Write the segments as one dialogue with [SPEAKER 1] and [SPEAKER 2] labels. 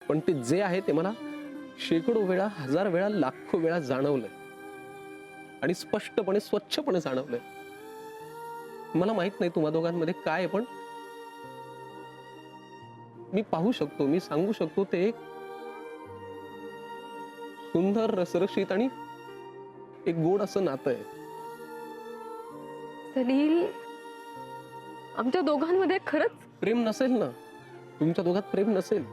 [SPEAKER 1] पण ते जे आहे ते मला शेकडो वेळा, हजार वेळा, लाखो वेळा जाणवलंय आणि स्पष्टपणे, स्वच्छपणे जाणवलंय. मला माहित नाही तुम्हा दोघांमध्ये काय आहे, पण मी पाहू शकतो, मी सांगू शकतो, ते एक सुंदर, रसरशीत आणि एक गोड असं नातं आहे.
[SPEAKER 2] सलील, आमच्या दोघांमध्ये खरंच
[SPEAKER 1] प्रेम नसेल ना, तुमच्या दोघात प्रेम नसेल,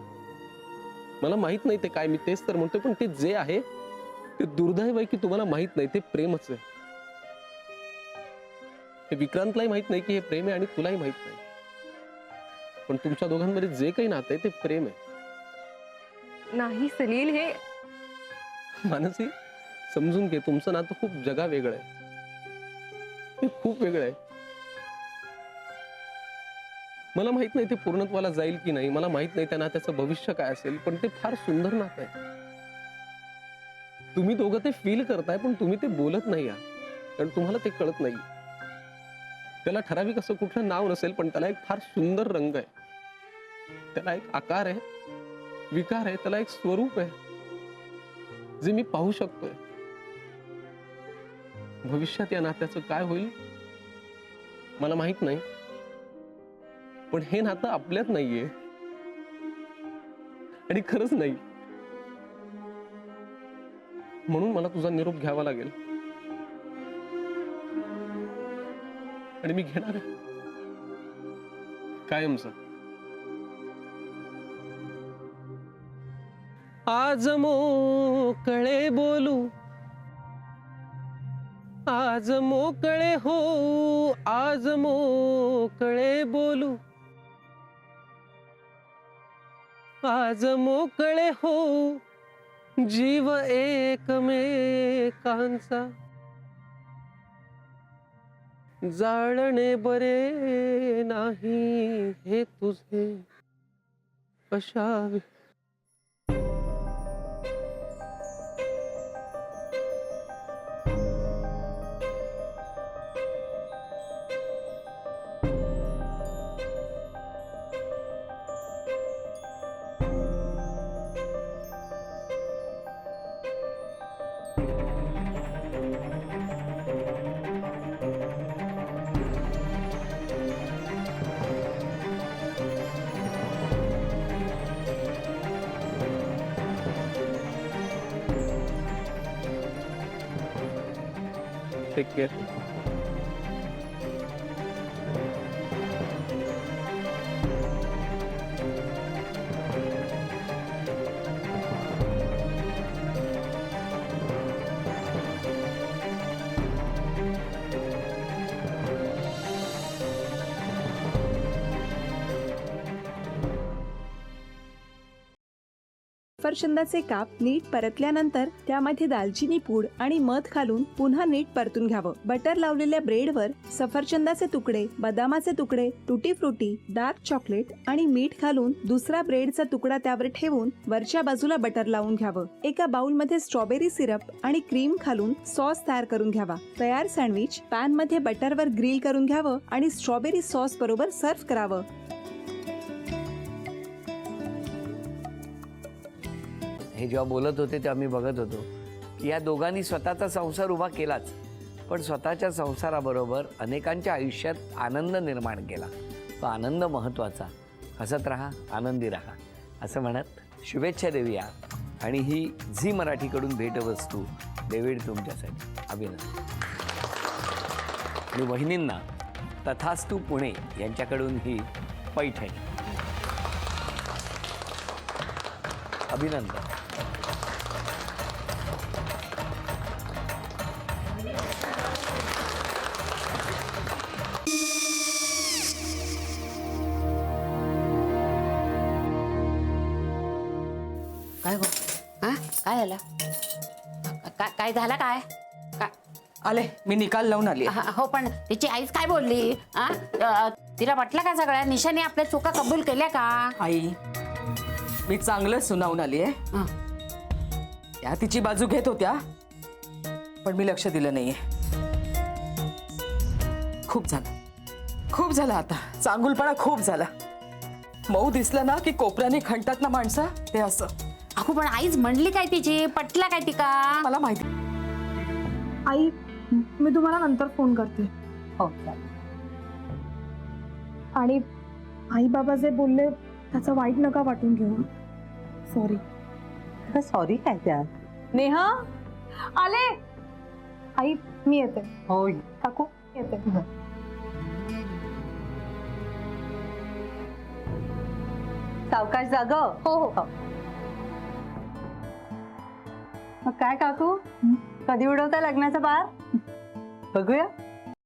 [SPEAKER 1] मला माहित नाही ते काय, मी तेच तर म्हणतोय. पण ते जे आहे ते दुर्दैव आहे की तुम्हाला माहित नाही ते प्रेमच आहे. हे विक्रांतलाही माहित नाही की हे प्रेम आहे आणि तुलाही माहित नाही, पण तुमच्या दोघांमध्ये जे काही नातं आहे ते प्रेम आहे.
[SPEAKER 2] नाही सलील, हे
[SPEAKER 1] मानसी, समजून घे, तुमचं नातं खूप जगा वेगळं आहे, ते खूप वेगळं आहे. मला माहित नाही ते पूर्णत्वाला जाईल की नाही, मला माहित नाही त्या नात्याचं भविष्य काय असेल, पण ते फार सुंदर नातं आहे. तुम्ही दोघं ते फील करताय, पण तुम्ही ते बोलत नाही आहात, कारण तुम्हाला ते कळत नाही. त्याला ठराविक असं कुठलं नाव नसेल, पण त्याला एक फार सुंदर रंग आहे, त्याला एक आकार आहे, विकार आहे, त्याला एक स्वरूप आहे जे मी पाहू शकतोय. भविष्यात या नात्याचं काय होईल मला माहित नाही, पण हे नातं आपल्यात नाहीये आणि खरंच नाही. म्हणून मला तुझा निरोप घ्यावा लागेल आणि मी घेणार आहे कायमचा. आज मोकळे बोलू, आज मोकळे हो, आज मोकळे बोलू, आज मोकळे हो, जीव एकमेकांचा, जाळणे बरे नाही हे तुझे अशावे. Take care.
[SPEAKER 3] सफरचंदाचे काप नीट परतल्यानंतर त्यामध्ये दालचिनी पूड आणि मध घालून पुन्हा नीट परतून घ्यावं. बटर लावलेल्या ब्रेडवर सफरचंदाचे तुकडे, बदामाचे तुकडे, टुटी फ्रुटी, डार्क चॉकलेट आणि मीठ घालून दुसरा ब्रेडचा तुकडा त्यावर ठेवून वरच्या बाजूला बटर लावून घ्यावं. एका बाउलमध्ये स्ट्रॉबेरी सिरप आणि क्रीम घालून सॉस तयार करून घ्यावा. तयार सँडविच पॅन मध्ये बटरवर ग्रिल करून घ्यावं आणि स्ट्रॉबेरी सॉस बरोबर सर्व्ह करावं.
[SPEAKER 4] हे जेव्हा बोलत होते तेव्हा मी बघत होतो की या दोघांनी स्वतःचा संसार उभा केलाच, पण स्वतःच्या संसाराबरोबर अनेकांच्या आयुष्यात आनंद निर्माण केला. तो आनंद महत्त्वाचा. हसत राहा, आनंदी राहा असं म्हणत शुभेच्छा देऊया. आणि ही झी मराठीकडून भेटवस्तू डेव्हिड तुमच्यासाठी. अभिनंदन. आणि वहिनींना तथास्तू पुणे यांच्याकडून ही पैठणी. अभिनंदन.
[SPEAKER 5] काय हो? हा काय झालं? काय झालं? काय काय
[SPEAKER 6] आले, मी निकाल लावून आली.
[SPEAKER 5] हो, पण तिची आईच काय बोलली? तिला वाटलं का सगळ्या निशाने आपल्या चुका कबूल केल्या का?
[SPEAKER 6] आई, मी चांगलं सुनावून आली आहे. त्या तिची बाजू घेत होत्या, पण मी लक्ष दिलं नाहीये. खूप झालं, खूप झालं. आता चांगुलपणा खूप झाला. मऊ दिसलं ना की कोपऱ्याने खणतात ना माणसं, ते असं.
[SPEAKER 5] अहो पण आईच म्हणली काय तिची, पटला काय तिका?
[SPEAKER 6] मला माहिती.
[SPEAKER 7] आई मी तुम्हाला नंतर फोन करते.
[SPEAKER 6] हो,
[SPEAKER 7] आणि आई बाबा जे बोलले त्याचं वाईट नका वाटून घेऊ. सॉरी.
[SPEAKER 8] सॉरी काय त्या?
[SPEAKER 7] नेहा आले. आई मी येते.
[SPEAKER 8] हो
[SPEAKER 7] काकू येते.
[SPEAKER 8] सावकाश जाग.
[SPEAKER 7] हो हो.
[SPEAKER 8] मग काय काकू, कधी उडवता लग्नाचा बार? बघूया.